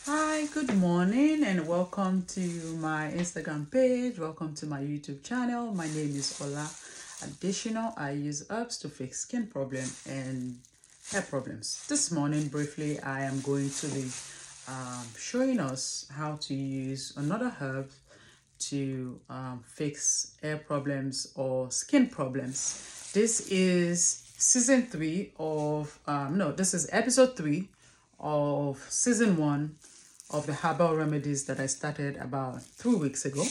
Hi, good morning, and welcome to my Instagram page. Welcome to my YouTube channel. My name is Ola. Additional, I use herbs to fix skin problem and hair problems. This morning, briefly, I am going to be showing us how to use another herb to fix hair problems or skin problems. This is season 3 of this is episode 3 of season 1 of the herbal remedies that I started about 3 weeks ago.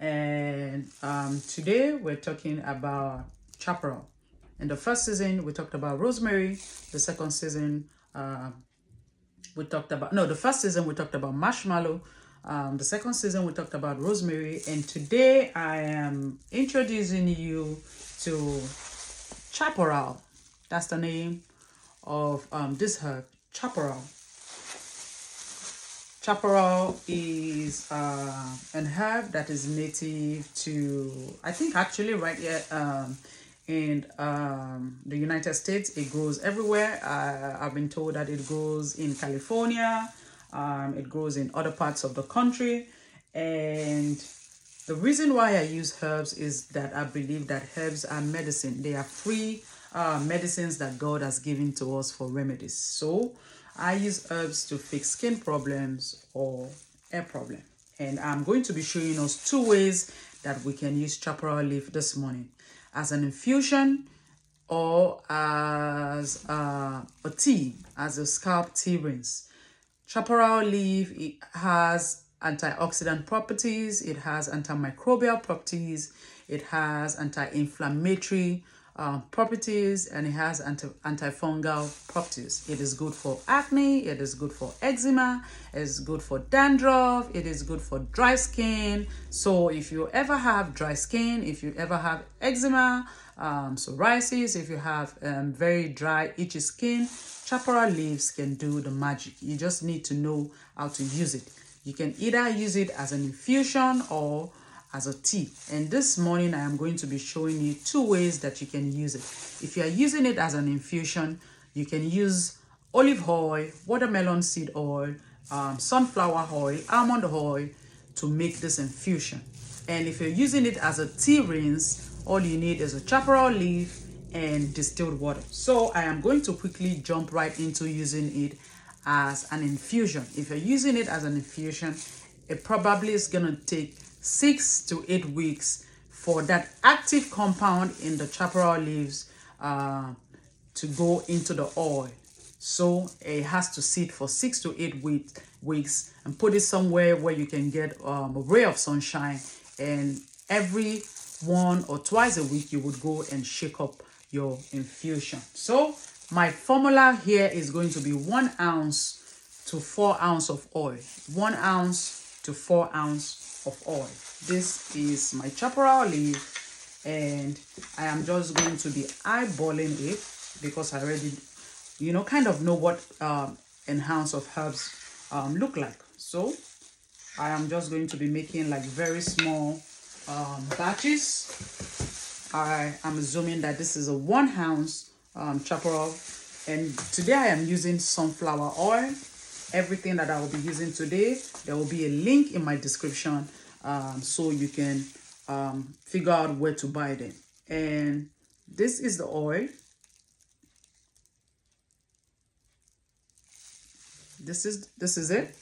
And today we're talking about chaparral. In the first season, we talked about rosemary. The second season, the first season we talked about marshmallow. The second season we talked about rosemary. And today I am introducing you to chaparral. That's the name of this herb, chaparral. Chaparral is an herb that is native to, I think actually right here in the United States. It grows everywhere. I've been told that it grows in California. It grows in other parts of the country. And the reason why I use herbs is that I believe that herbs are medicine. They are free medicines that God has given to us for remedies. So I use herbs to fix skin problems or hair problem. And I'm going to be showing us 2 ways that we can use chaparral leaf this morning. As an infusion or as a tea, as a scalp tea rinse. Chaparral leaf, it has antioxidant properties, it has antimicrobial properties, it has anti-inflammatory properties, and it has antifungal properties. It is good for acne, it is good for eczema, it is good for dandruff, it is good for dry skin. So if you ever have dry skin, if you ever have eczema, psoriasis, if you have very dry, itchy skin, chaparral leaves can do the magic. You just need to know how to use it. You can either use it as an infusion or as a tea. And this morning I am going to be showing you 2 ways that you can use it. If you are using it as an infusion, you can use olive oil, watermelon seed oil, sunflower oil, almond oil to make this infusion. And if you're using it as a tea rinse, all you need is a chaparral leaf and distilled water. So I am going to quickly jump right into using it as an infusion. If you're using it as an infusion, it probably is going to take 6 to 8 weeks for that active compound in the chaparral leaves to go into the oil. So it has to sit for 6 to 8 weeks and put it somewhere where you can get a ray of sunshine. And every 1 or twice a week, you would go and shake up your infusion. So my formula here is going to be 1 ounce to 4 ounces of oil. 1 ounce to 4 ounces of oil. This is my chaparral leaf, and I am just going to be eyeballing it because I already, kind of know what an ounce of herbs look like. So I am just going to be making like very small batches. I am assuming that this is a 1 ounce chaparral, and today I am using sunflower oil. Everything that I will be using today, there will be a link in my description so you can figure out where to buy them. And this is the oil. This is it.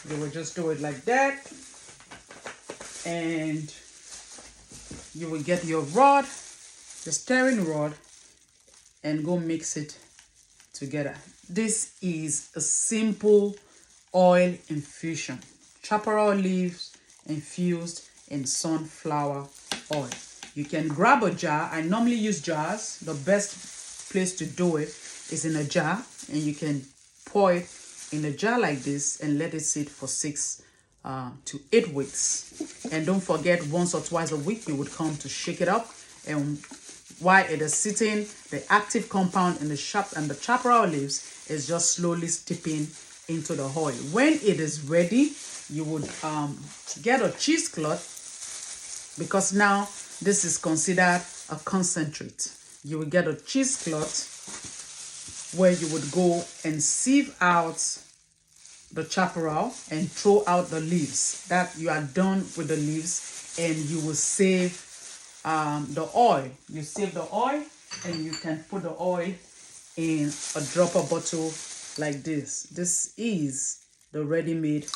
You will just do it like that, and you will get your rod, the stirring rod, and go mix it together. This is a simple oil infusion. Chaparral leaves infused in sunflower oil. You can grab a jar. I normally use jars. The best place to do it is in a jar, and you can pour it in a jar like this and let it sit for 6 to 8 weeks. And don't forget, once or twice a week you would come to shake it up, and while it is sitting, the active compound in the chaparral leaves is just slowly steeping into the oil. When it is ready, you would get a cheesecloth, because now this is considered a concentrate. You will get a cheesecloth where you would go and sieve out the chaparral and throw out the leaves. That you are done with the leaves, and you will save the oil. You save the oil, and you can put the oil in a dropper bottle like this. This is the ready-made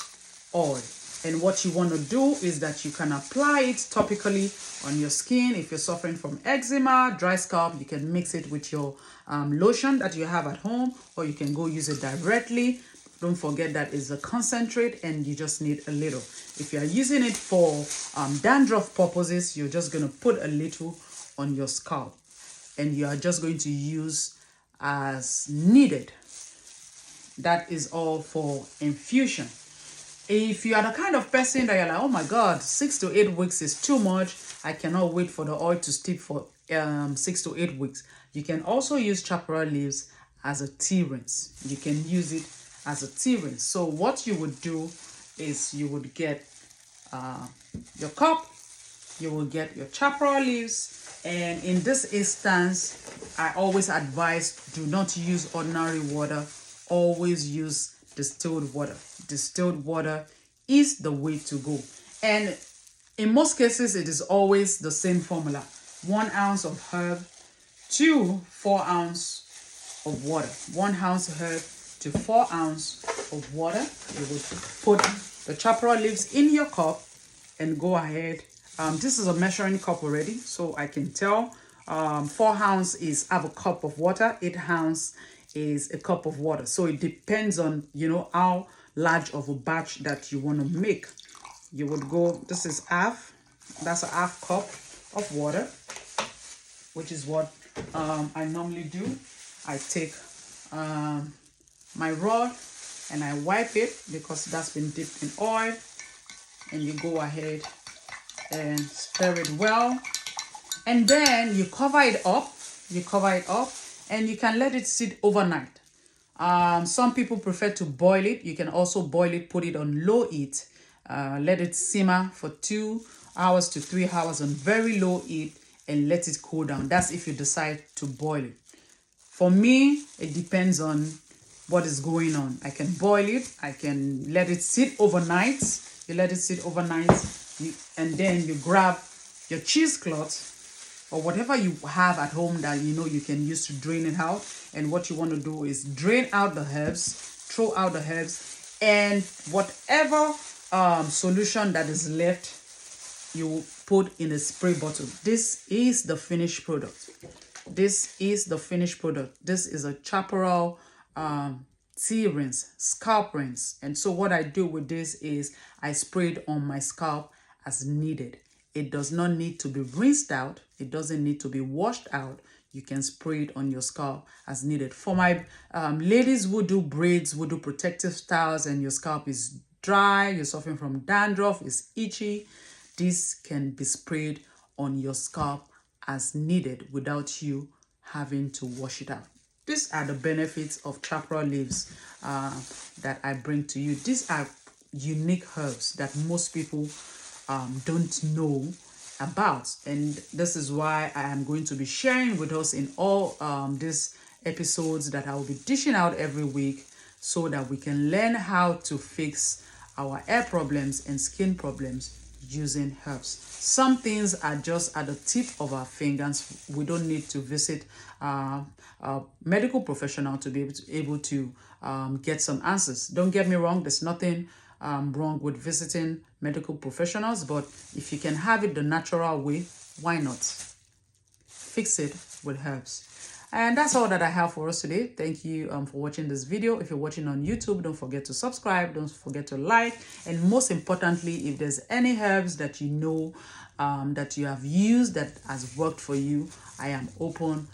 oil. And what you want to do is that you can apply it topically on your skin. If you're suffering from eczema, dry scalp, you can mix it with your lotion that you have at home, or you can go use it directly. Don't forget that it's a concentrate and you just need a little. If you are using it for dandruff purposes, you're just going to put a little on your scalp, and you are just going to use as needed. That is all for infusion. If you are the kind of person that you're like, oh my God, 6 to 8 weeks is too much, I cannot wait for the oil to steep for 6 to 8 weeks, you can also use chaparral leaves as a tea rinse. You can use it as a tea rinse. So what you would do is you would get your cup, you will get your chaparral leaves, and in this instance, I always advise do not use ordinary water, always use distilled water. Distilled water is the way to go. And in most cases, it is always the same formula. 1 ounce of herb to 4 ounces of water. 1 ounce herb to 4 ounces of water. You would put the chaparral leaves in your cup and go ahead. This is a measuring cup already, so I can tell 4 ounces is half a cup of water, 8 ounces is a cup of water. So it depends on, you know, how large of a batch that you want to make. You would go, this is half, that's a half cup of water, which is what I normally do. I take my rod and I wipe it because that's been dipped in oil, and you go ahead and stir it well, and then you cover it up. And you can let it sit overnight. Some people prefer to boil it. You can also boil it, put it on low heat, let it simmer for 2 hours to 3 hours on very low heat, and let it cool down. That's if you decide to boil it. For me, it depends on what is going on. I can boil it, I can let it sit overnight. You let it sit overnight, and then you grab your cheesecloth or whatever you have at home that you know you can use to drain it out. And what you want to do is drain out the herbs, throw out the herbs, and whatever solution that is left, you put in a spray bottle. This is the finished product. This is the finished product. This is a chaparral tea rinse, scalp rinse. And so what I do with this is I spray it on my scalp as needed. It does not need to be rinsed out. It doesn't need to be washed out. You can spray it on your scalp as needed. For my ladies who do braids, who do protective styles, and your scalp is dry, you're suffering from dandruff, it's itchy, this can be sprayed on your scalp as needed without you having to wash it out. These are the benefits of chaparral leaves that I bring to you. These are unique herbs that most people don't know about, and this is why I am going to be sharing with us in all these episodes that I will be dishing out every week, so that we can learn how to fix our hair problems and skin problems using herbs. Some things are just at the tip of our fingers. We don't need to visit a medical professional to be able to get some answers. Don't get me wrong, there's nothing wrong with visiting medical professionals, but if you can have it the natural way, why not? Fix it with herbs. And that's all that I have for us today. Thank you for watching this video. If you're watching on YouTube, don't forget to subscribe, don't forget to like, and most importantly, if there's any herbs that you know that you have used that has worked for you, I am open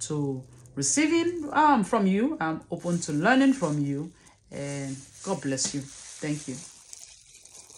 to receiving from you. I'm open to learning from you, and God bless you. Thank you.